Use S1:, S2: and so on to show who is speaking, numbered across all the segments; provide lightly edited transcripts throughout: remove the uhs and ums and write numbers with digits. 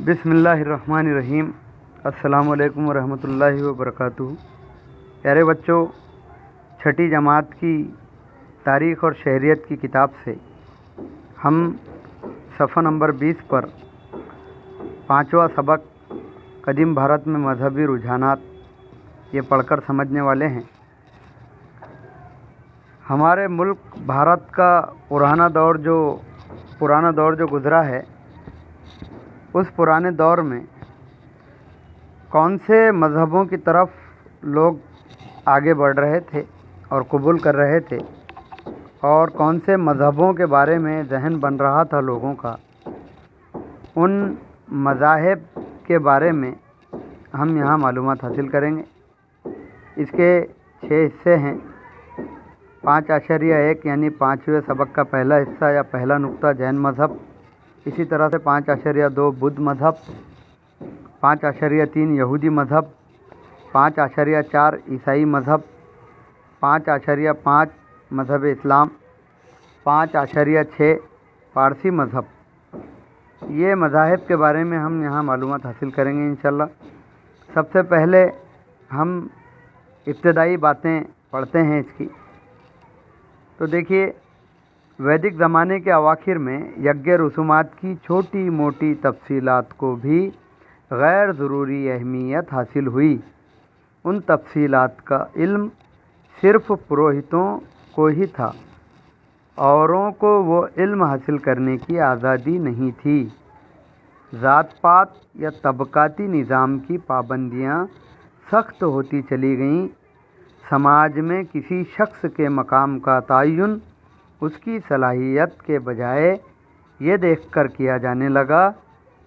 S1: बिस्मिल्लाहिर्रहमानिर्रहीम। अस्सलामु अलैकुम वरहमतुल्लाहि वबरकातुहू। प्यारे बच्चों, छठी जमात की तारीख़ और शहरियत की किताब से हम सफ़ा नंबर 20 पर पाँचवा सबक कदीम भारत में मजहबी रुझानात ये पढ़कर समझने वाले हैं। हमारे मुल्क भारत का पुराना दौर जो गुज़रा है, उस पुराने दौर में कौन से मज़हबों की तरफ लोग आगे बढ़ रहे थे और कबूल कर रहे थे, और कौन से मज़हबों के बारे में ज़हन बन रहा था लोगों का, उन मज़ाहिब के बारे में हम यहाँ मालूमात हासिल करेंगे। इसके 6 हिस्से हैं। 5.1 यानी 5वें सबक का पहला हिस्सा या पहला नुक्ता जैन मज़हब, इसी तरह से 5.2 बुद्ध मज़हब, 5.3 यहूदी मज़हब, 5.4 ईसाई मज़हब, 5.5 मज़हब इस्लाम, 5.6 पारसी मज़हब। ये मज़ाहिब के बारे में हम यहाँ मालूमात हासिल करेंगे इंशाअल्लाह। सबसे पहले हम इब्तदाई बातें पढ़ते हैं इसकी। तो देखिए, वैदिक ज़माने के अवाखिर में यज्ञ रसूमात की छोटी मोटी तफसीलात को भी गैर ज़रूरी अहमियत हासिल हुई। उन तफसीलात का इल्म सिर्फ़ पुरोहितों को ही था, औरों को वो इल्म हासिल करने की आज़ादी नहीं थी। ज़ात पात या तबकाती निज़ाम की पाबंदियाँ सख्त होती चली गईं। समाज में किसी शख्स के मकाम का तयन उसकी सलाहियत के बजाय ये देखकर किया जाने लगा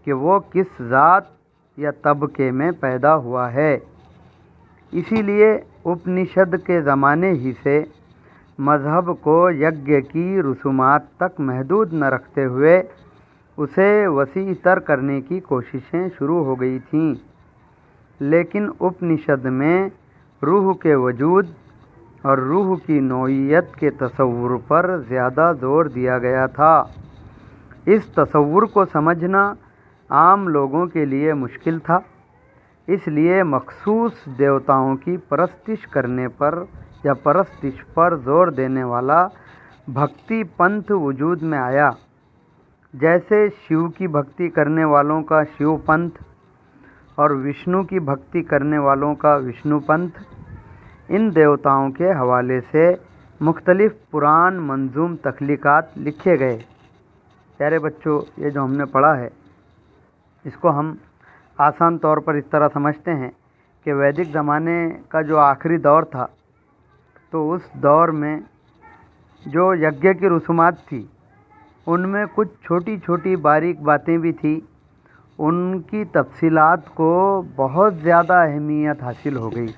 S1: कि वो किस ज़ात या तबके में पैदा हुआ है। इसीलिए उपनिषद के ज़माने ही से मज़हब को यज्ञ की रसूमात तक महदूद न रखते हुए उसे वसी तर करने की कोशिशें शुरू हो गई थीं। लेकिन उपनिषद में रूह के वजूद और रूह की नौइयत के तसव्वुर पर ज़्यादा ज़ोर दिया गया था। इस तसव्वुर को समझना आम लोगों के लिए मुश्किल था, इसलिए मखसूस देवताओं की परस्तिश करने पर या परस्तिश पर ज़ोर देने वाला भक्ति पंथ वजूद में आया। जैसे शिव की भक्ति करने वालों का शिव पंथ और विष्णु की भक्ति करने वालों का विष्णु पंथ। इन देवताओं के हवाले से मुख्तलिफ़ पुराण मंजूम तख्लीक़ात लिखे गए। प्यारे बच्चों, ये जो हमने पढ़ा है, इसको हम आसान तौर पर इस तरह समझते हैं कि वैदिक ज़माने का जो आखिरी दौर था, तो उस दौर में जो यज्ञ की रसूमात थी, उनमें कुछ छोटी छोटी बारीक बातें भी थी। उनकी तफसीलात को बहुत ज़्यादा अहमियत हासिल हो गई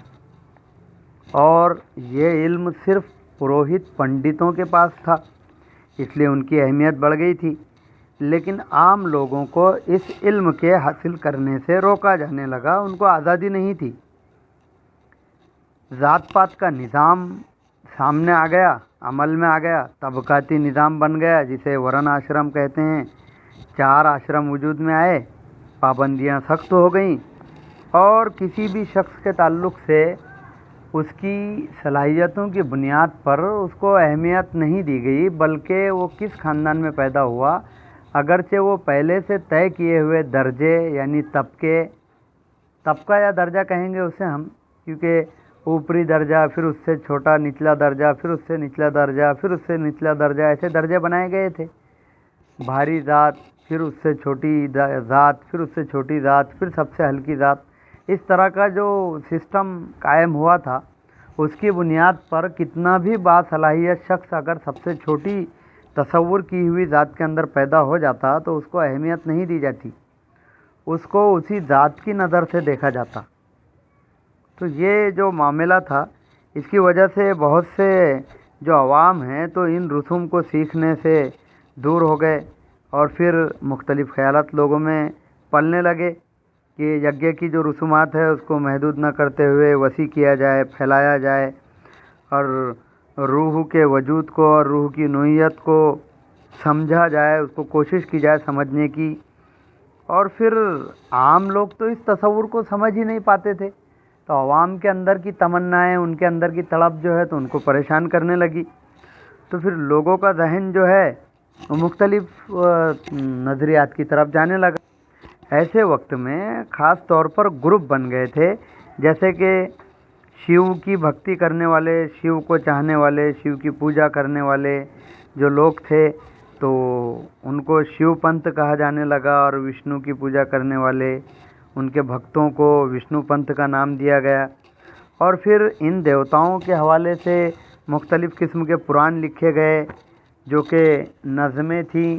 S1: और ये इल्म सिर्फ़ पुरोहित पंडितों के पास था, इसलिए उनकी अहमियत बढ़ गई थी। लेकिन आम लोगों को इस इल्म के हासिल करने से रोका जाने लगा, उनको आज़ादी नहीं थी। ज़ात पात का निज़ाम सामने आ गया, अमल में आ गया, तबकाती निज़ाम बन गया जिसे वर्ण आश्रम कहते हैं। 4 आश्रम वजूद में आए, पाबंदियाँ सख्त हो गईं और किसी भी शख्स के ताल्लुक़ से उसकी सलाहियतों की बुनियाद पर उसको अहमियत नहीं दी गई, बल्कि वो किस ख़ानदान में पैदा हुआ, अगरचे वो पहले से तय किए हुए दर्जे यानी तबका या दर्जा कहेंगे उसे हम, क्योंकि ऊपरी दर्जा, फिर उससे छोटा निचला दर्जा, फिर उससे निचला दर्जा, फिर उससे निचला दर्जा, ऐसे दर्जे बनाए गए थे। भारी ज़ात, फिर उससे छोटी ज़ात, फिर उससे छोटी ज़ात, फिर सबसे हल्की ज़ात। इस तरह का जो सिस्टम कायम हुआ था, उसकी बुनियाद पर कितना भी बासलाहियत शख्स अगर सबसे छोटी तसव्वुर की हुई ज़ात के अंदर पैदा हो जाता तो उसको अहमियत नहीं दी जाती, उसको उसी ज़ात की नज़र से देखा जाता। तो ये जो मामला था, इसकी वजह से बहुत से जो अवाम हैं तो इन रसूम को सीखने से दूर हो गए और फिर मुख्तलिफ़ ख़यालात लोगों में पलने लगे कि यज्ञ की जो रसूमात है उसको महदूद न करते हुए वसी किया जाए, फैलाया जाए और रूह के वजूद को और रूह की नौइयत को समझा जाए, उसको कोशिश की जाए समझने की। اور پھر عام لوگ تو اس تصور کو سمجھ ہی نہیں پاتے تھے، تو عوام کے اندر کی تمنائیں، ان کے اندر کی تڑپ جو ہے تو ان کو پریشان کرنے لگی۔ تو پھر لوگوں کا ذہن جو ہے وہ مختلف نظریات کی طرف جانے لگا۔ ایسے وقت میں خاص طور پر گروپ بن گئے تھے، جیسے کہ شیو کی بھکتی کرنے والے، شیو کو چاہنے والے، شیو کی پوجا کرنے والے جو لوگ تھے تو ان کو شیو پنتھ کہا جانے لگا، اور وشنو کی پوجا کرنے والے ان کے بھکتوں کو وشنو پنتھ کا نام دیا گیا۔ اور پھر ان دیوتاؤں کے حوالے سے مختلف قسم کے پران لکھے گئے، جو کہ نظمیں تھیں،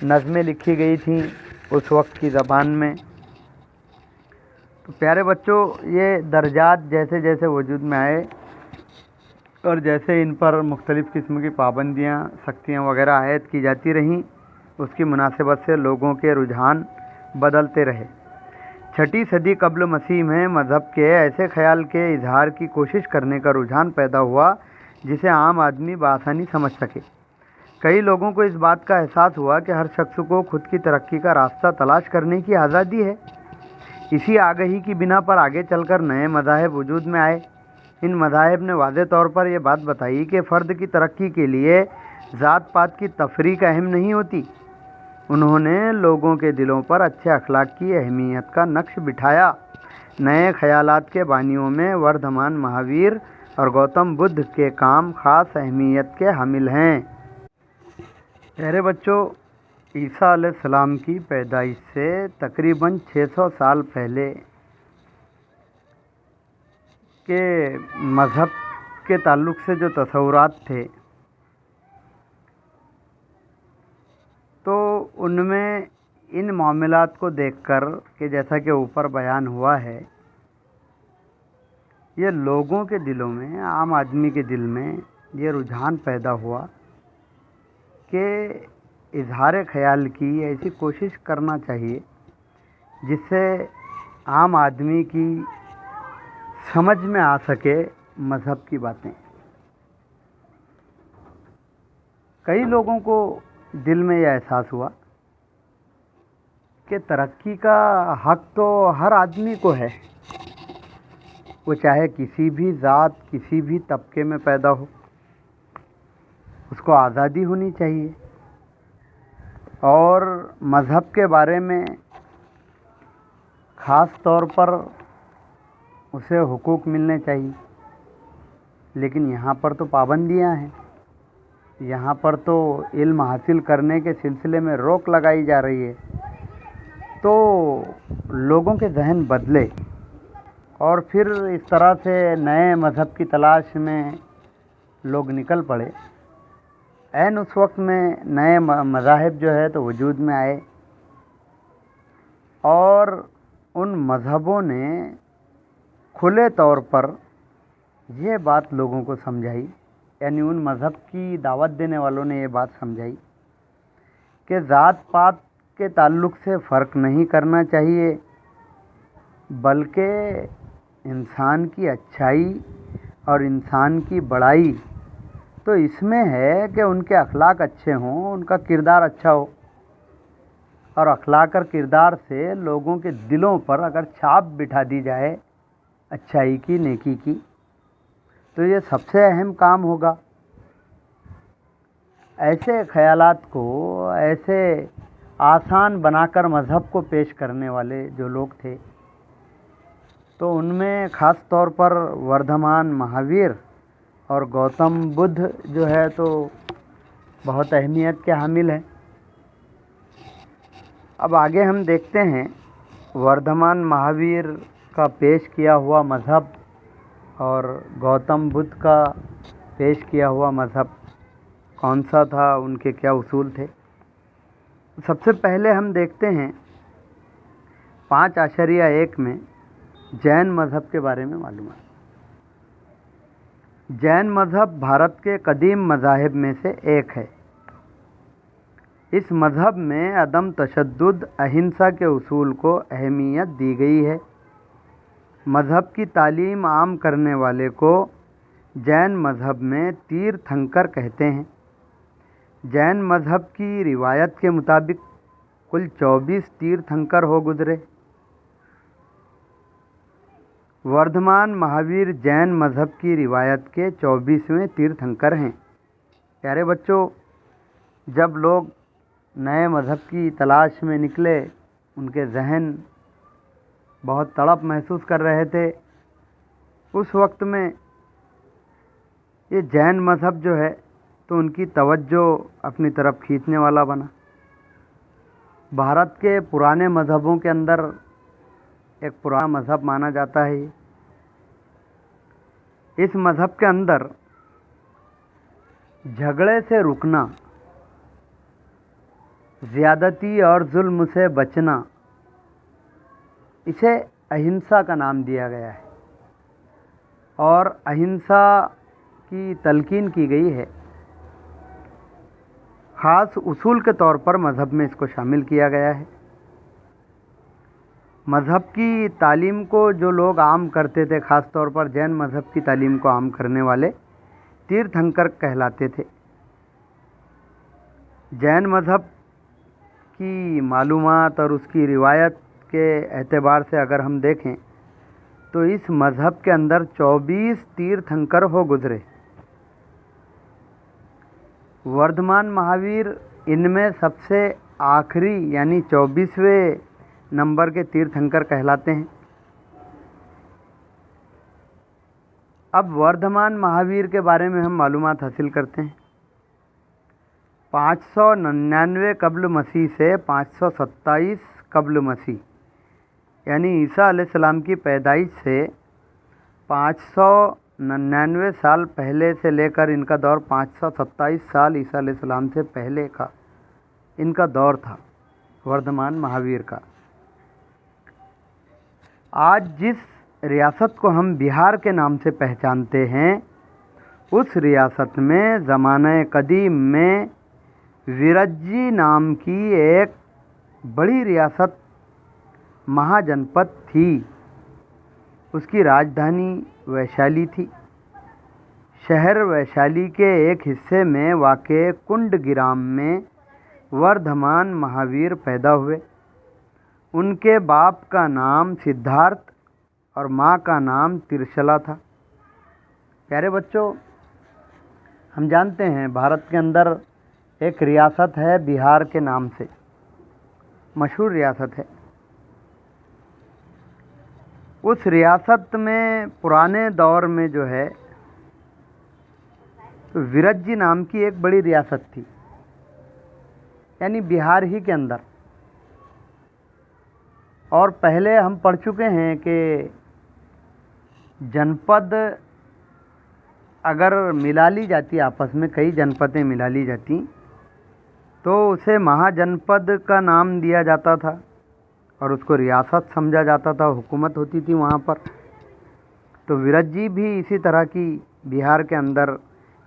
S1: نظمیں لکھی گئی تھیں اس وقت کی زبان میں۔ تو پیارے بچوں، یہ درجات جیسے جیسے وجود میں آئے اور جیسے ان پر مختلف قسم کی پابندیاں، سختیاں وغیرہ عائد کی جاتی رہیں، اس کی مناسبت سے لوگوں کے رجحان بدلتے رہے۔ 6 صدی قبل مسیح میں مذہب کے ایسے خیال کے اظہار کی کوشش کرنے کا رجحان پیدا ہوا جسے عام آدمی بآسانی سمجھ سکے۔ کئی لوگوں کو اس بات کا احساس ہوا کہ ہر شخص کو خود کی ترقی کا راستہ تلاش کرنے کی آزادی ہے۔ اسی آگہی کی بنا پر آگے چل کر نئے مذاہب وجود میں آئے۔ ان مذاہب نے واضح طور پر یہ بات بتائی کہ فرد کی ترقی کے لیے ذات پات کی تفریق اہم نہیں ہوتی۔ انہوں نے لوگوں کے دلوں پر اچھے اخلاق کی اہمیت کا نقش بٹھایا۔ نئے خیالات کے بانیوں میں وردھمان مہاویر اور گوتم بدھ کے کام خاص اہمیت کے حامل ہیں۔ پیارے بچوں، عیسیٰ علیہ السلام کی پیدائش سے تقریباً 600 سال پہلے کے مذہب کے تعلق سے جو تصورات تھے، تو ان میں ان معاملات کو دیکھ کر کہ جیسا کہ اوپر بیان ہوا ہے، یہ لوگوں کے دلوں میں، عام آدمی کے دل میں یہ رجحان پیدا ہوا کہ اظہار خیال کی ایسی کوشش کرنا چاہیے جس سے عام آدمی کی سمجھ میں آ سکے مذہب کی باتیں۔ کئی لوگوں کو دل میں یہ احساس ہوا کہ ترقی کا حق تو ہر آدمی کو ہے، وہ چاہے کسی بھی ذات، کسی بھی طبقے میں پیدا ہو، اس کو آزادی ہونی چاہیے، اور مذہب کے بارے میں خاص طور پر اسے حقوق ملنے چاہیے۔ لیکن یہاں پر تو پابندیاں ہیں، یہاں پر تو علم حاصل کرنے کے سلسلے میں روک لگائی جا رہی ہے۔ تو لوگوں کے ذہن بدلے، اور پھر اس طرح سے نئے مذہب کی تلاش میں لوگ نکل پڑے۔ عین اس وقت میں نئے مذاہب جو ہے تو وجود میں آئے، اور ان مذہبوں نے کھلے طور پر یہ بات لوگوں کو سمجھائی، یعنی ان مذہب کی دعوت دینے والوں نے یہ بات سمجھائی کہ ذات پات کے تعلق سے فرق نہیں کرنا چاہیے، بلکہ انسان کی اچھائی اور انسان کی بڑائی تو اس میں ہے کہ ان کے اخلاق اچھے ہوں، ان کا کردار اچھا ہو، اور اخلاق اور کردار سے لوگوں کے دلوں پر اگر چھاپ بٹھا دی جائے اچھائی کی، نیکی کی، تو یہ سب سے اہم کام ہوگا۔ ایسے خیالات کو ایسے آسان بنا کر مذہب کو پیش کرنے والے جو لوگ تھے، تو ان میں خاص طور پر وردھمان مہاویر اور گوتم بدھ جو ہے تو بہت اہمیت کے حامل ہیں۔ اب آگے ہم دیکھتے ہیں وردھمان مہاویر کا پیش کیا ہوا مذہب اور گوتم بدھ کا پیش کیا ہوا مذہب کون سا تھا، ان کے کیا اصول تھے۔ سب سے پہلے ہم دیکھتے ہیں 5.1 میں جین مذہب کے بارے میں معلومات۔ جین مذہب بھارت کے قدیم مذاہب میں سے ایک ہے۔ اس مذہب میں عدم تشدد، اہنسا کے اصول کو اہمیت دی گئی ہے۔ مذہب کی تعلیم عام کرنے والے کو جین مذہب میں تیرتھنکر کہتے ہیں۔ جین مذہب کی روایت کے مطابق कुल 24 तीर्थंकर हो गुजरे। वर्धमान महावीर जैन मज़हब की रिवायत के 24वें तीर्थंकर हैं। प्यारे बच्चों, जब लोग नए मज़हब की तलाश में निकले, उनके जहन बहुत तड़प महसूस कर रहे थे। उस वक्त में ये जैन मज़हब जो है तो उनकी तवज्जो अपनी तरफ खींचने वाला बना। भारत के पुराने मज़हबों के अंदर एक पुराना मज़हब माना जाता है। इस मज़हब के अंदर झगड़े से रुकना, ज़्यादती और जुल्म से बचना, इसे अहिंसा का नाम दिया गया है और अहिंसा की तलकीन की गई है। ख़ास उसूल के तौर पर मज़हब में इसको शामिल किया गया है। मज़हब की तालीम को जो लोग आम करते थे, ख़ास तौर पर जैन मज़हब की तालीम को आम करने वाले तीर्थंकर कहलाते थे। जैन मज़हब की मालूमात और उसकी रिवायत के एतबार से अगर हम देखें तो इस मज़हब के अंदर 24 तीर्थंकर हो गुजरे। वर्धमान महावीर इनमें सबसे आखिरी यानी 24वें नंबर के तीर्थंकर कहलाते हैं। अब वर्धमान महावीर के बारे में हम मालूमात हासिल करते हैं। 599 कब्ल मसीह से 527 कब्ल मसीह यानी ईसा अलैहिस्सलाम की पैदाइश से 599 साल पहले से लेकर इनका दौर 527 साल ईसा अलैहिस्सलाम से पहले का इनका दौर था वर्धमान महावीर का। आज जिस रियासत को हम बिहार के नाम से पहचानते हैं, उस रियासत में ज़माने कदीम में विरज्जी नाम की एक बड़ी रियासत महाजनपद थी। उसकी राजधानी वैशाली थी। शहर वैशाली के एक हिस्से में वाक़े कुंडगिराम में वर्धमान महावीर पैदा हुए। उनके बाप का नाम सिद्धार्थ और माँ का नाम तिरशला था। प्यारे बच्चों, हम जानते हैं भारत के अंदर एक रियासत है बिहार के नाम से, मशहूर रियासत है। उस रियासत में पुराने दौर में जो है तो विरज्जी नाम की एक बड़ी रियासत थी, यानी बिहार ही के अंदर। और पहले हम पढ़ चुके हैं कि जनपद अगर मिला ली जाती, आपस में कई जनपदें मिला ली जाती, तो उसे महाजनपद का नाम दिया जाता था और उसको रियासत समझा जाता था, हुकूमत होती थी वहाँ पर। तो विरज्जी भी इसी तरह की बिहार के अंदर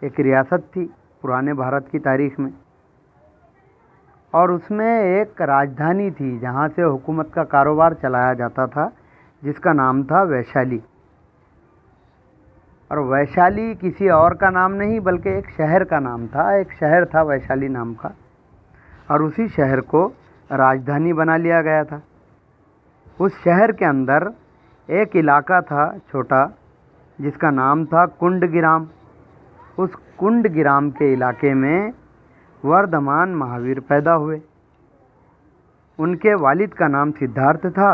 S1: एक रियासत थी पुराने भारत की तारीख़ में, और उसमें एक राजधानी थी जहाँ से हुकूमत का कारोबार चलाया जाता था, जिसका नाम था वैशाली। और वैशाली किसी और का नाम नहीं बल्कि एक शहर का नाम था। एक शहर था वैशाली नाम का, और उसी शहर को राजधानी बना लिया गया था। उस शहर के अंदर एक इलाका था छोटा, जिसका नाम था कुंडगिराम। उस कुंडगिराम के इलाके में वर्धमान महावीर पैदा हुए। उनके वालिद का नाम सिद्धार्थ था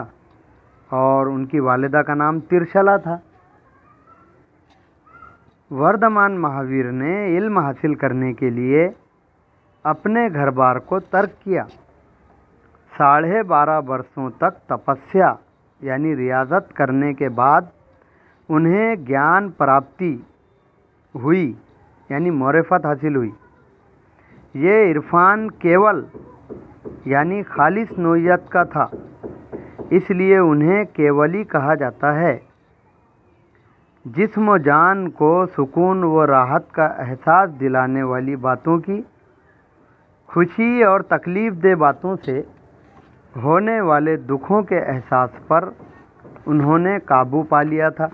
S1: और उनकी वालिदा का नाम तिरशला था। वर्धमान महावीर ने इल्म हासिल करने के लिए अपने घर बार को तर्क किया। 12.5 वर्षों तक तपस्या यानी रियाजत करने के बाद उन्हें ज्ञान प्राप्ति हुई, यानी मारिफत हासिल हुई। ये इरफान केवल यानी खालिस नोयत का था, इसलिए उन्हें केवली कहा जाता है। जिस्म व जान को सुकून व राहत का एहसास दिलाने वाली बातों की, खुशी और तकलीफ़ दे बातों से होने वाले दुखों के एहसास पर उन्होंने काबू पा लिया था।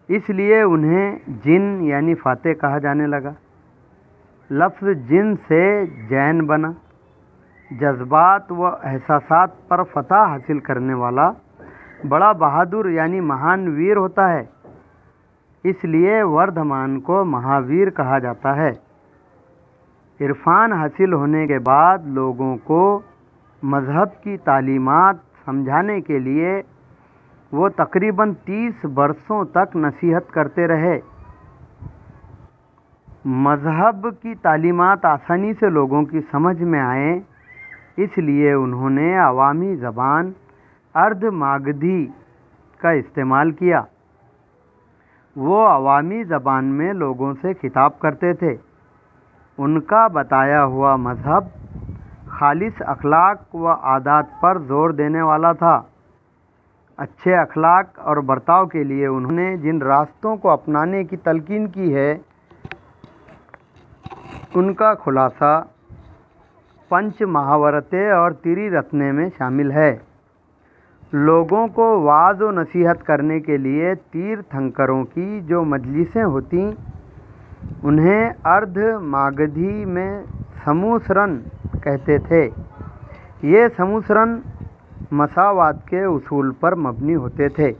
S1: इसलिए उन्हें जिन यानी फातेह कहा जाने लगा। लफ्ज़ जिन से जैन बना, جذبات و احساسات پر فتح حاصل کرنے والا بڑا بہادر یعنی مہان ویر ہوتا ہے، اس لیے وردھمان کو مہاویر کہا جاتا ہے۔ عرفان حاصل ہونے کے بعد لوگوں کو مذہب کی تعلیمات سمجھانے کے لیے وہ تقریباً 30 برسوں تک نصیحت کرتے رہے۔ مذہب کی تعلیمات آسانی سے لوگوں کی سمجھ میں آئیں، اس لیے انہوں نے عوامی زبان ارد ماگدھی کا استعمال کیا۔ وہ عوامی زبان میں لوگوں سے خطاب کرتے تھے۔ ان کا بتایا ہوا مذہب خالص اخلاق و عادات پر زور دینے والا تھا۔ اچھے اخلاق اور برتاؤ کے لیے انہوں نے جن راستوں کو اپنانے کی تلقین کی ہے، ان کا خلاصہ پنچ محاورتیں اور تری رتنے میں شامل ہے۔ لوگوں کو وعظ و نصیحت کرنے کے لیے تیرتھنکروں کی جو مجلسیں ہوتیں، انہیں ارد ماگدھی میں سموسرن کہتے تھے۔ یہ سموسرن مساوات کے اصول پر مبنی ہوتے تھے۔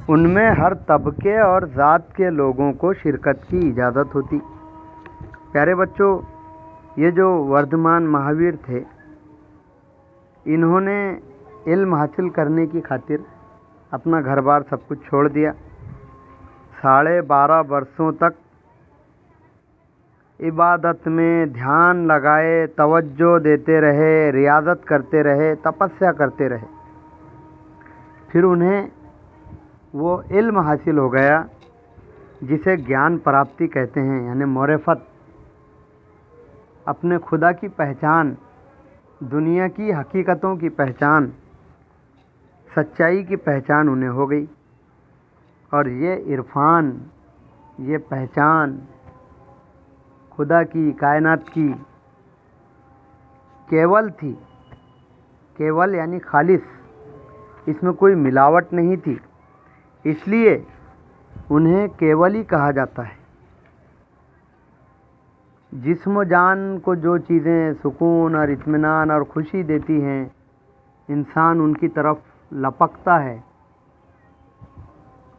S1: ان میں ہر طبقے اور ذات کے لوگوں کو شرکت کی اجازت ہوتی۔ پیارے بچوں، یہ جو وردھمان مہاویر تھے، انہوں نے علم حاصل کرنے کی خاطر اپنا گھر بار سب کچھ چھوڑ دیا۔ 12.5 برسوں تک عبادت میں دھیان لگائے، توجہ دیتے رہے، ریاضت کرتے رہے، تپسیا کرتے رہے۔ پھر انہیں وہ علم حاصل ہو گیا جسے گیان پراپتی کہتے ہیں، یعنی معرفت، اپنے خدا کی پہچان، دنیا کی حقیقتوں کی پہچان، سچائی کی پہچان انہیں ہو گئی۔ اور یہ عرفان، یہ پہچان خدا کی، کائنات کی کیول تھی۔ کیول یعنی خالص، اس میں کوئی ملاوٹ نہیں تھی، اس لیے انہیں کیول ہی کہا جاتا ہے۔ جسم و جان کو جو چیزیں سکون اور اطمینان اور خوشی دیتی ہیں، انسان ان کی طرف لپکتا ہے،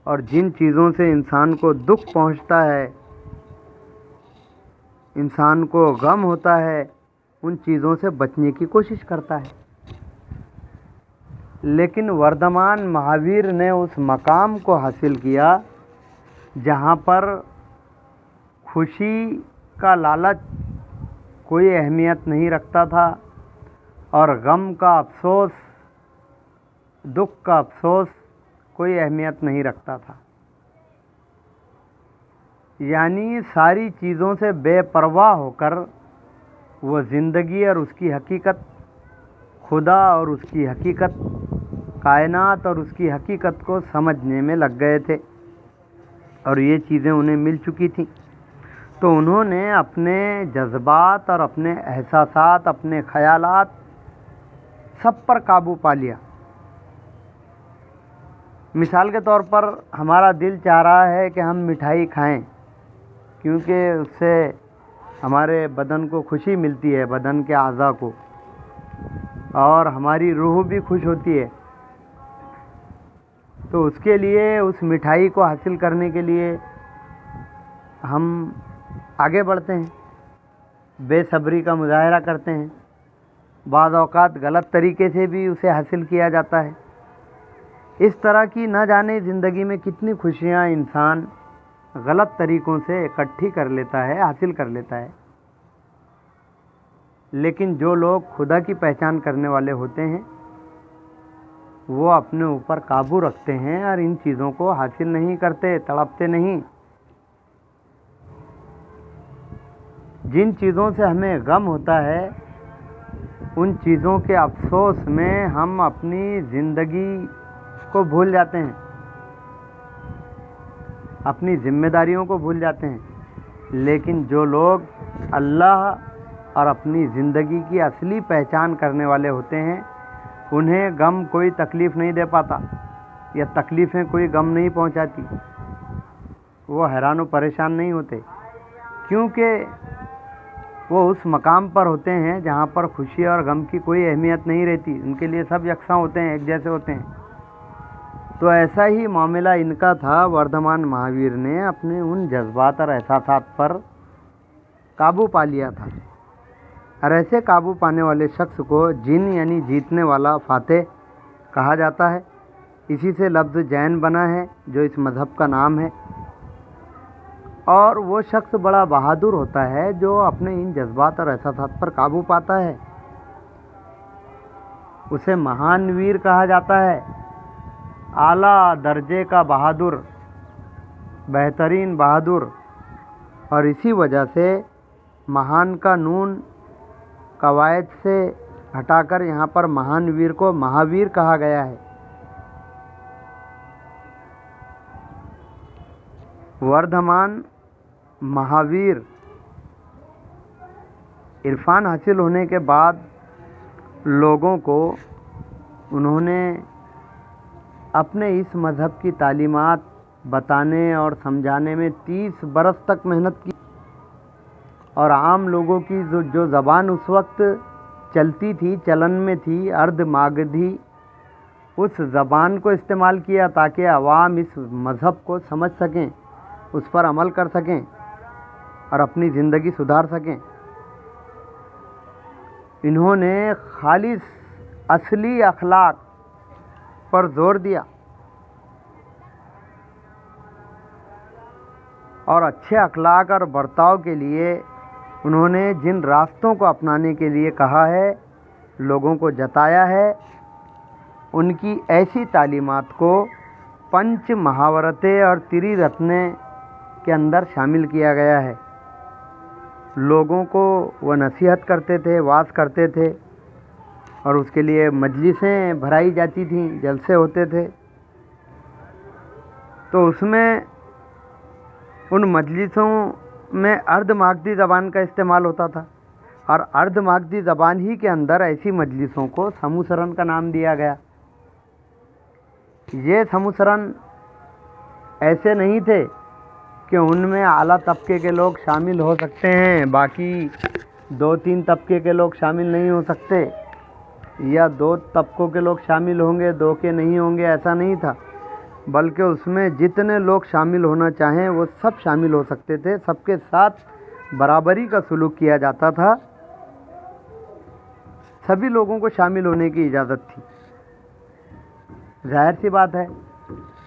S1: اور جن چیزوں سے انسان کو دکھ پہنچتا ہے، انسان کو غم ہوتا ہے، ان چیزوں سے بچنے کی کوشش کرتا ہے۔ لیکن وردھمان مہاویر نے اس مقام کو حاصل کیا جہاں پر خوشی کا لالچ کوئی اہمیت نہیں رکھتا تھا، اور غم کا افسوس، دکھ کا افسوس کوئی اہمیت نہیں رکھتا تھا۔ یعنی ساری چیزوں سے بے پرواہ ہو کر وہ زندگی اور اس کی حقیقت، خدا اور اس کی حقیقت، کائنات اور اس کی حقیقت کو سمجھنے میں لگ گئے تھے، اور یہ چیزیں انہیں مل چکی تھیں۔ تو انہوں نے اپنے جذبات اور اپنے احساسات، اپنے خیالات، سب پر قابو پا لیا۔ مثال کے طور پر ہمارا دل چاہ رہا ہے کہ ہم مٹھائی کھائیں، کیونکہ اس سے ہمارے بدن کو خوشی ملتی ہے، بدن کے اعضاء کو، اور ہماری روح بھی خوش ہوتی ہے۔ تو اس کے لیے، اس مٹھائی کو حاصل کرنے کے لیے ہم آگے بڑھتے ہیں، بے صبری کا مظاہرہ کرتے ہیں، بعض اوقات غلط طریقے سے بھی اسے حاصل کیا جاتا ہے۔ اس طرح کی نہ جانے زندگی میں کتنی خوشیاں انسان غلط طریقوں سے اکٹھی کر لیتا ہے، حاصل کر لیتا ہے۔ لیکن جو لوگ خدا کی پہچان کرنے والے ہوتے ہیں، وہ اپنے اوپر قابو رکھتے ہیں اور ان چیزوں کو حاصل نہیں کرتے، تڑپتے نہیں۔ جن چیزوں سے ہمیں غم ہوتا ہے، ان چیزوں کے افسوس میں ہم اپنی زندگی کو بھول جاتے ہیں، اپنی ذمہ داریوں کو بھول جاتے ہیں۔ لیکن جو لوگ اللہ اور اپنی زندگی کی اصلی پہچان کرنے والے ہوتے ہیں، انہیں غم کوئی تکلیف نہیں دے پاتا، یا تکلیفیں کوئی غم نہیں پہنچاتی، وہ حیران و پریشان نہیں ہوتے، کیونکہ وہ اس مقام پر ہوتے ہیں جہاں پر خوشی اور غم کی کوئی اہمیت نہیں رہتی، ان کے لیے سب یکساں ہوتے ہیں، ایک جیسے ہوتے ہیں۔ تو ایسا ہی معاملہ ان کا تھا۔ وردھمان مہاویر نے اپنے ان جذبات اور احساسات پر قابو پا لیا تھا، اور ایسے قابو پانے والے شخص کو جن یعنی جیتنے والا فاتح کہا جاتا ہے۔ اسی سے لفظ جین بنا ہے جو اس مذہب کا نام ہے۔ اور وہ شخص بڑا بہادر ہوتا ہے جو اپنے ان جذبات اور احساسات پر قابو پاتا ہے، اسے مہان ویر کہا جاتا ہے، اعلیٰ درجے کا بہادر، بہترین بہادر۔ اور اسی وجہ سے مہان کا نون قواعد سے ہٹا کر یہاں پر مہان ویر کو مہاویر کہا گیا ہے۔ وردھمان مہاویر عرفان حاصل ہونے کے بعد لوگوں کو انہوں نے اپنے اس مذہب کی تعلیمات بتانے اور سمجھانے میں 30 برس تک محنت کی، اور عام لوگوں کی جو زبان اس وقت چلتی تھی، چلن میں تھی، ارد ماگدھی، اس زبان کو استعمال کیا تاکہ عوام اس مذہب کو سمجھ سکیں، اس پر عمل کر سکیں اور اپنی زندگی سدھار سکیں۔ انہوں نے خالص اصلی اخلاق پر زور دیا اور اچھے اخلاق اور برتاؤ کے لیے انہوں نے جن راستوں کو اپنانے کے لیے کہا ہے، لوگوں کو جتایا ہے، ان کی ایسی تعلیمات کو پنچ محاورتیں اور تری رتنے کے اندر شامل کیا گیا ہے۔ لوگوں کو وہ نصیحت کرتے تھے، وعظ کرتے تھے، اور اس کے لیے مجلسیں بھرائی جاتی تھیں، جلسے ہوتے تھے۔ تو اس میں ان مجلسوں میں ارد ماگدھی زبان کا استعمال ہوتا تھا، اور ارد ماگدھی زبان ہی کے اندر ایسی مجلسوں کو سموسرن کا نام دیا گیا۔ یہ سموسرن ایسے نہیں تھے کہ ان میں اعلیٰ طبقے کے لوگ شامل ہو سکتے ہیں، باقی 2-3 طبقے کے لوگ شامل نہیں ہو سکتے، یا 2 طبقوں کے لوگ شامل ہوں گے، 2 کے نہیں ہوں گے، ایسا نہیں تھا، بلکہ اس میں جتنے لوگ شامل ہونا چاہیں وہ سب شامل ہو سکتے تھے، سب کے ساتھ برابری کا سلوک کیا جاتا تھا، سبھی لوگوں کو شامل ہونے کی اجازت تھی۔ ظاہر سی بات ہے،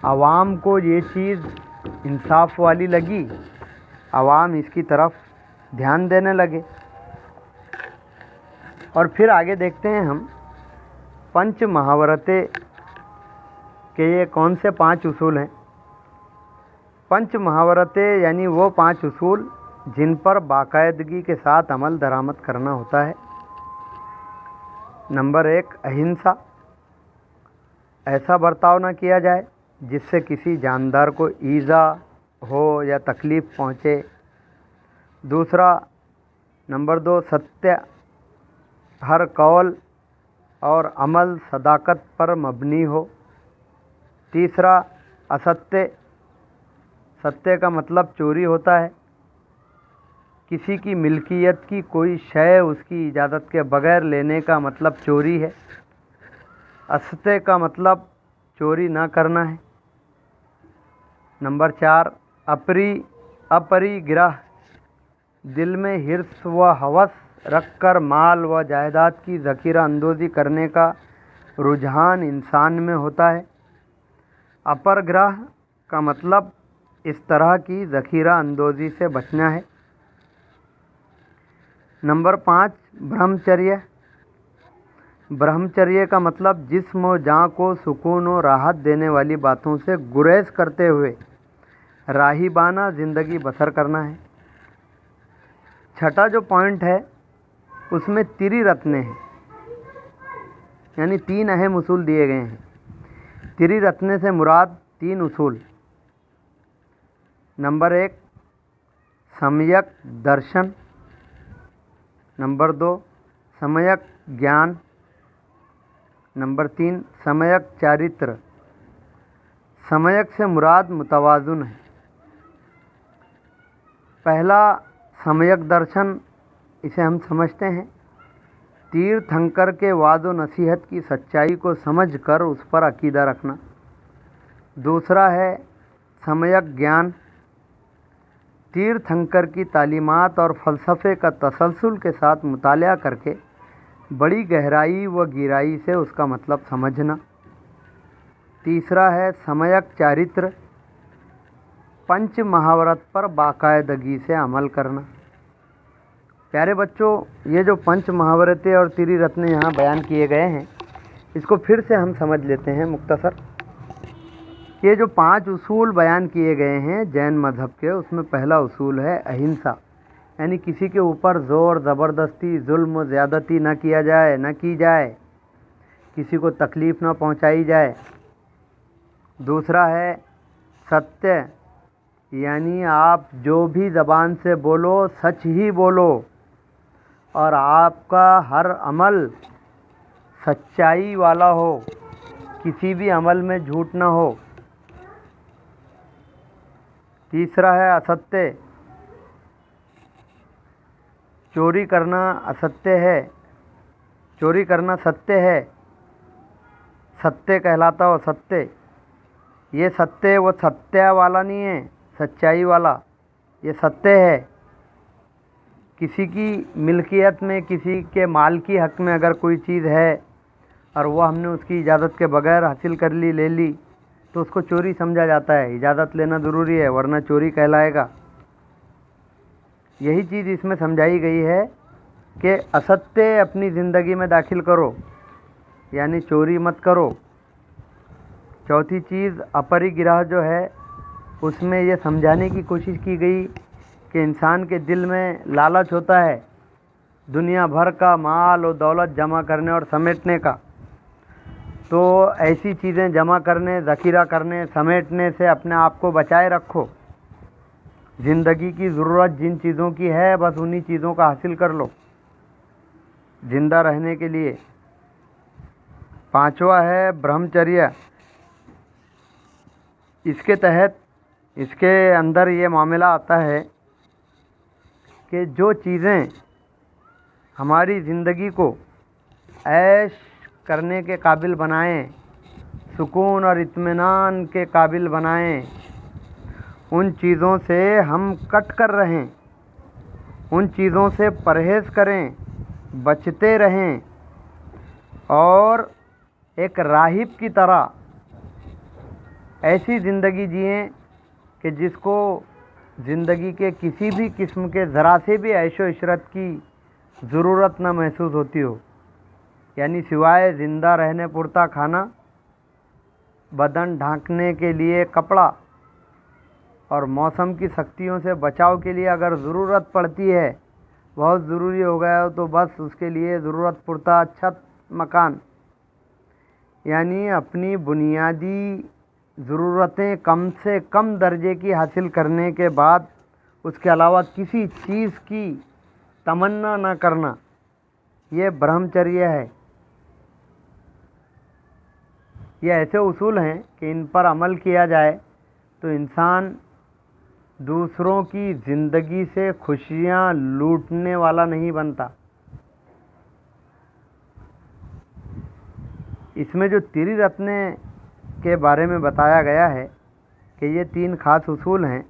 S1: عوام کو یہ چیز انصاف والی لگی، عوام اس کی طرف دھیان دینے لگے۔ اور پھر آگے دیکھتے ہیں ہم پنچ محاورتیں کہ یہ کون سے 5 اصول ہیں۔ پنچ محاورتیں یعنی وہ 5 اصول جن پر باقاعدگی کے ساتھ عمل درآمد کرنا ہوتا ہے۔ نمبر 1، اہنسا، ایسا برتاؤ نہ کیا جائے جس سے کسی جاندار کو ایذا ہو یا تکلیف پہنچے۔ دوسرا، نمبر 2، ستیہ، ہر قول اور عمل صداقت پر مبنی ہو۔ تیسرا، استیہ، ستیہ کا مطلب چوری ہوتا ہے، کسی کی ملکیت کی کوئی شے اس کی اجازت کے بغیر لینے کا مطلب چوری ہے۔ استیہ کا مطلب چوری نہ کرنا ہے۔ نمبر 4، اپری گرہ، دل میں حرص و ہوس رکھ کر مال و جائیداد کی ذخیرہ اندوزی کرنے کا رجحان انسان میں ہوتا ہے۔ اپر گرہ کا مطلب اس طرح کی ذخیرہ اندوزی سے بچنا ہے۔ نمبر 5، برہمچریہ، برہمچریہ کا مطلب جسم و جاں کو سکون و راحت دینے والی باتوں سے گریز کرتے ہوئے راہبانہ زندگی بسر کرنا ہے۔ چھٹا جو پوائنٹ ہے اس میں تری رتنے ہیں، یعنی 3 اہم اصول دیے گئے ہیں۔ تری رتنے سے مراد 3 اصول۔ نمبر 1، سمیک درشن، نمبر 2، سمیک گیان، نمبر 3، سمیک چارتر۔ سمیک سے مراد متوازن ہے۔ پہلا سمیک درشن इसे हम समझते हैं। तीर्थंकर के वाद व नसीहत की सच्चाई को समझकर उस पर अकीदा रखना। दूसरा है सम्यक ज्ञान। तीर्थंकर की तालीमात और फ़लसफ़े का तसलसल के साथ मुतालिया करके बड़ी गहराई व गहराई से उसका मतलब समझना। तीसरा है सम्यक चारित्र। पंच महावरत पर बाकायदगी से अमल करना। प्यारे बच्चों, ये जो पंच महावरतें और त्रिरत्न यहाँ बयान किए गए हैं, इसको फिर से हम समझ लेते हैं मुख्तसर। ये जो 5 उसूल बयान किए गए हैं जैन मज़हब के, उसमें पहला उसूल है अहिंसा, यानी किसी के ऊपर ज़ोर ज़बरदस्ती जुल्म ज़्यादती न किया जाए, न की जाए, किसी को तकलीफ़ न पहुंचाई जाए। दूसरा है सत्य, यानी आप जो भी ज़बान से बोलो सच ही बोलो और आपका हर अमल सच्चाई वाला हो, किसी भी अमल में झूठ न हो। तीसरा है असत्य। चोरी करना असत्य है, चोरी करना सत्य है, सत्य कहलाता हो सत्य। ये सत्य वो सत्य वाला नहीं है, सच्चाई वाला, ये सत्य है। किसी की मिल्कियत में, किसी के माल की हक़ में अगर कोई चीज़ है और वह हमने उसकी इजाज़त के बगैर हासिल कर ली, ले ली, तो उसको चोरी समझा जाता है। इजाज़त लेना ज़रूरी है, वरना चोरी कहलाएगा। यही चीज़ इसमें समझाई गई है कि असत्य अपनी ज़िंदगी में दाखिल करो, यानी चोरी मत करो। चौथी चीज़ अपरिग्रह जो है, उसमें ये समझाने की कोशिश की गई कि इंसान के दिल में लालच होता है दुनिया भर का माल और दौलत जमा करने और समेटने का। तो ऐसी चीज़ें जमा करने, ज़ख़ीरा करने, समेटने से अपने आप को बचाए रखो। ज़िंदगी की ज़रूरत जिन चीज़ों की है, बस उन्हीं चीज़ों का हासिल कर लो ज़िंदा रहने के लिए। पांचवा है ब्रह्मचर्य। इसके तहत, इसके अंदर ये मामला आता है कि जो चीज़ें हमारी ज़िंदगी को ऐश करने के काबिल बनाएं, सुकून और इत्मीनान के काबिल बनाएं, उन चीज़ों से हम कट कर रहें, उन चीज़ों से परहेज़ करें, बचते रहें और एक राहिब की तरह ऐसी ज़िंदगी जिएं कि जिसको ज़िंदगी के किसी भी किस्म के ज़रा से भी ऐशो इशरत की ज़रूरत न महसूस होती हो। यानी सिवाय ज़िंदा रहने पुरता खाना, बदन ढांकने के लिए कपड़ा और मौसम की सख्तियों से बचाव के लिए अगर ज़रूरत पड़ती है, बहुत ज़रूरी हो गया हो, तो बस उसके लिए ज़रूरत पुरता छत मकान, यानी अपनी बुनियादी ज़रूरतें कम से कम दर्जे की हासिल करने के बाद उसके अलावा किसी चीज़ की तमन्ना न करना, ये ब्रह्मचर्य है। ये ऐसे उसूल हैं कि इन पर अमल किया जाए तो इंसान दूसरों की ज़िंदगी से खुशियाँ लूटने वाला नहीं बनता। इसमें जो त्रिरत्न के बारे में बताया गया है कि ये 3 खास उसूल हैं,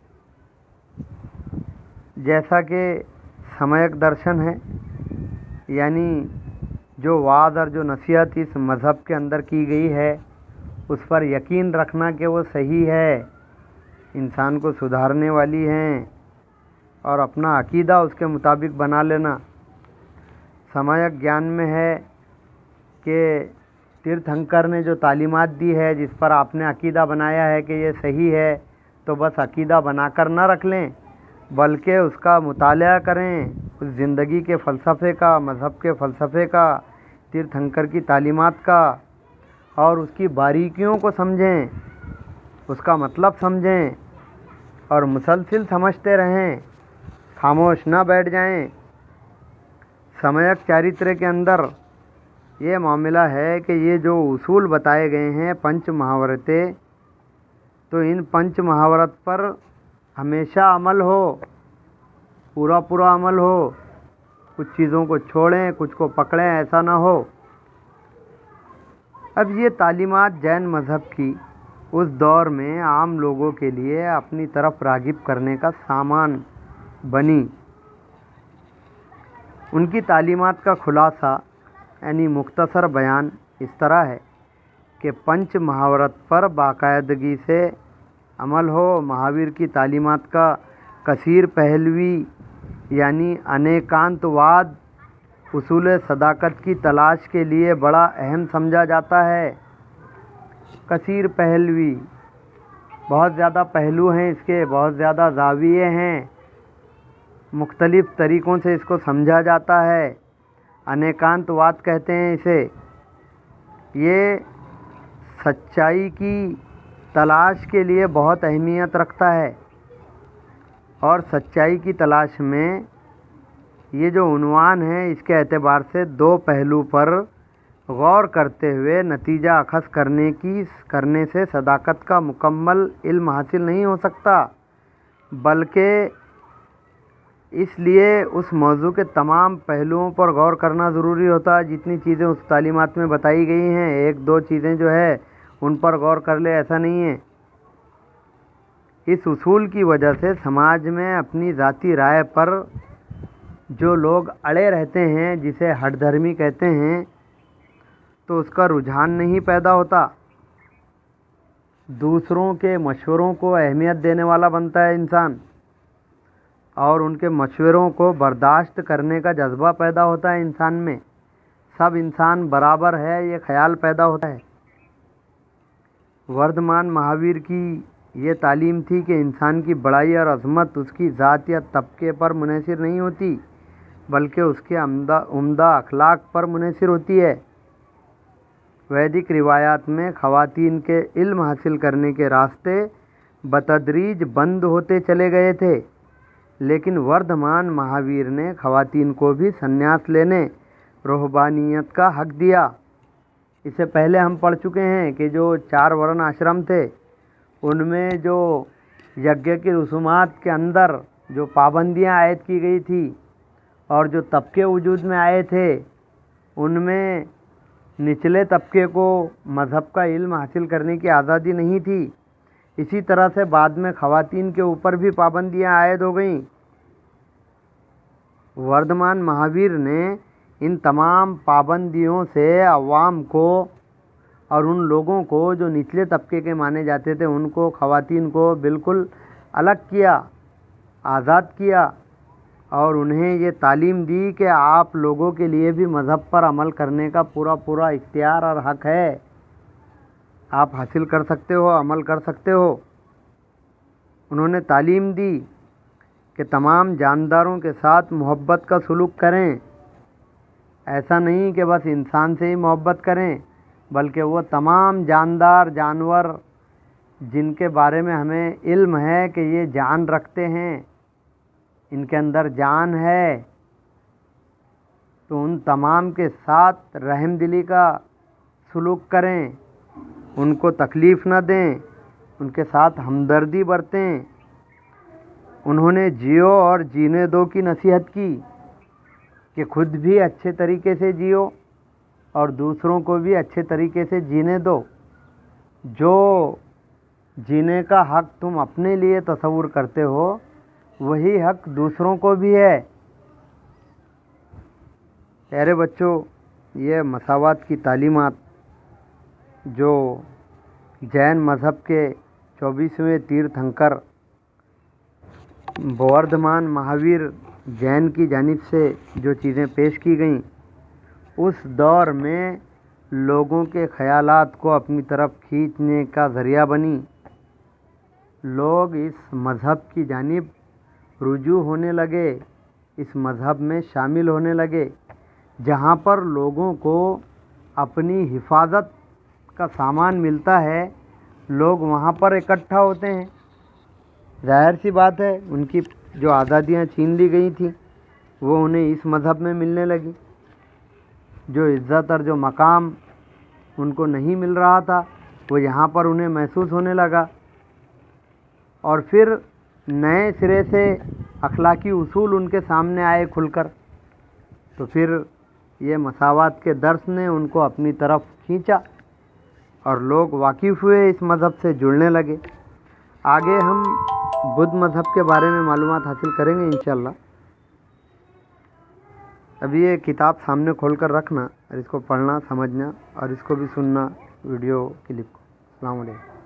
S1: जैसा कि सम्यक दर्शन है, यानी जो वाद और जो नसीहत इस मज़हब के अंदर की गई है उस पर यकीन रखना कि वो सही है, इंसान को सुधारने वाली हैं और अपना अकीदा उसके मुताबिक बना लेना। सम्यक ज्ञान में है कि तीर्थंकर ने जो तालीमात दी है, जिस पर आपने अकीदा बनाया है कि ये सही है, तो बस अकीदा बनाकर न रख लें, बल्कि उसका मुतालिया करें, उस ज़िंदगी के फ़लसफ़े का, मज़हब के फ़लसफ़े का, तीर्थंकर की तालीमात का, और उसकी बारीकियों को समझें, उसका मतलब समझें और मुसलसिल समझते रहें, खामोश ना बैठ जाएं। सम्यक चारित्र के अंदर ये मामला है कि ये जो उसूल बताए गए हैं पंच महावरतें, तो इन पंच महावरत पर हमेशा अमल हो, पूरा पूरा अमल हो, कुछ चीज़ों को छोड़ें, कुछ को पकड़ें, ऐसा ना हो। अब ये तालीमात जैन मज़हब की उस दौर में आम लोगों के लिए अपनी तरफ राग़िब करने का सामान बनी। उनकी तालीमात का खुलासा यानी मुख्तसर बयान इस तरह है कि पंच महावरत पर बाकायदगी से अमल हो। महावीर की तालीमात का कसीर पहलवी यानी अनेकांतवाद उसूल सदाकत की तलाश के लिए बड़ा अहम समझा जाता है। कसीर पहलवी, बहुत ज़्यादा पहलू हैं इसके, बहुत ज़्यादा ज़ाविये हैं, मुख्तलिफ़ तरीक़ों से इसको समझा जाता है। अनेकांतवाद कहते हैं इसे। ये सच्चाई की तलाश के लिए बहुत अहमियत रखता है और सच्चाई की तलाश में ये जो उन्वान है इसके एतबार से दो पहलू पर गौर करते हुए नतीजा अखज़ करने से सदाकत का मुकम्मल इल्म हासिल नहीं हो सकता, बल्कि इसलिए उस मौजू के तमाम पहलुओं पर गौर करना ज़रूरी होता है। जितनी चीज़ें उस तालीमात में बताई गई हैं, एक दो चीज़ें जो है उन पर गौर कर ले, ऐसा नहीं है। इस उसूल की वजह से समाज में अपनी ज़ाती राय पर जो लोग अड़े रहते हैं, जिसे हठधर्मी कहते हैं, तो उसका रुझान नहीं पैदा होता। दूसरों के मशवरों को अहमियत देने वाला बनता है इंसान और उनके मशवरों को बर्दाश्त करने का जज्बा पैदा होता है इंसान में। सब इंसान बराबर है, ये ख्याल पैदा होता है। वर्धमान महावीर की ये तालीम थी कि इंसान की बड़ाई और अज़मत उसकी ज़ात या तबके पर मुनहसिर नहीं होती, बल्कि उसके उम्दा अखलाक पर मुनहसिर होती है। वैदिक रिवायात में ख़वातीन के इल्म हासिल करने के रास्ते बतदरीज बंद होते चले गए थे, लेकिन वर्धमान महावीर ने ख़वातीन को भी संन्यास लेने, रूहबानियत का हक़ दिया। इससे पहले हम पढ़ चुके हैं कि जो 4 वर्ण आश्रम थे, उनमें जो यज्ञ की रसूमात के अंदर जो पाबंदियां आयद की गई थी और जो तबके वजूद में आए थे, उनमें निचले तबके को मज़हब का इल्म हासिल करने की आज़ादी नहीं थी। इसी तरह से बाद में ख़वातीन के ऊपर भी पाबंदियां आयद हो गईं। वर्धमान महावीर ने इन तमाम पाबंदियों से अवाम को और उन लोगों को जो निचले तबके के माने जाते थे, उनको, ख़वातीन को बिल्कुल अलग किया, आज़ाद किया और उन्हें ये तालीम दी कि आप लोगों के लिए भी मज़हब पर अमल करने का पूरा इख्तियार और हक़ है। आप हासिल कर सकते हो, अमल कर सकते हो। उन्होंने तालीम दी कि तमाम जानदारों के साथ मोहब्बत का सलूक करें। ऐसा नहीं कि बस इंसान से ही मोहब्बत करें, बल्कि वो तमाम जानदार जानवर जिनके बारे में हमें इल्म है कि ये जान रखते हैं, इनके अंदर जान है, तो उन तमाम के साथ रहमदिली का सलूक करें, उनको तकलीफ़ न दें, उनके साथ हमदर्दी बरतें। उन्होंने जियो और जीने दो की नसीहत की कि खुद भी अच्छे तरीके से जियो और दूसरों को भी अच्छे तरीके से जीने दो। जो जीने का हक़ तुम अपने लिए तसव्वुर करते हो, वही हक़ दूसरों को भी है। प्यारे बच्चों, ये मसावात की तालीमात जो जैन मज़हब के 24वें तीर्थंकर वर्धमान महावीर जैन की जानिब से जो चीज़ें पेश की गईं, उस दौर में लोगों के ख़यालात को अपनी तरफ खींचने का ज़रिया बनी। लोग इस मज़हब की जानिब रुजू होने लगे, इस मज़हब में शामिल होने लगे, जहाँ पर लोगों को अपनी हिफाजत का सामान मिलता है, लोग वहाँ पर इकट्ठा होते हैं। ज़ाहिर सी बात है, उनकी जो आज़ादियाँ छीन ली गई थी वो उन्हें इस मज़हब में मिलने लगी। जो इज़्ज़त और जो मकाम उनको नहीं मिल रहा था, वो यहाँ पर उन्हें महसूस होने लगा। और फिर नए सिरे से अखलाकी उसूल उनके सामने आए खुलकर تو پھر یہ مساوات کے درس نے ان کو اپنی طرف کھینچا اور لوگ واقف ہوئے، اس مذہب سے جڑنے لگے۔ آگے ہم بدھ مذہب کے بارے میں معلومات حاصل کریں گے انشاءاللہ۔ ابھی یہ کتاب سامنے کھول کر رکھنا اور اس کو پڑھنا، سمجھنا اور اس کو بھی سننا، ویڈیو کلپ کو۔ السلام علیکم۔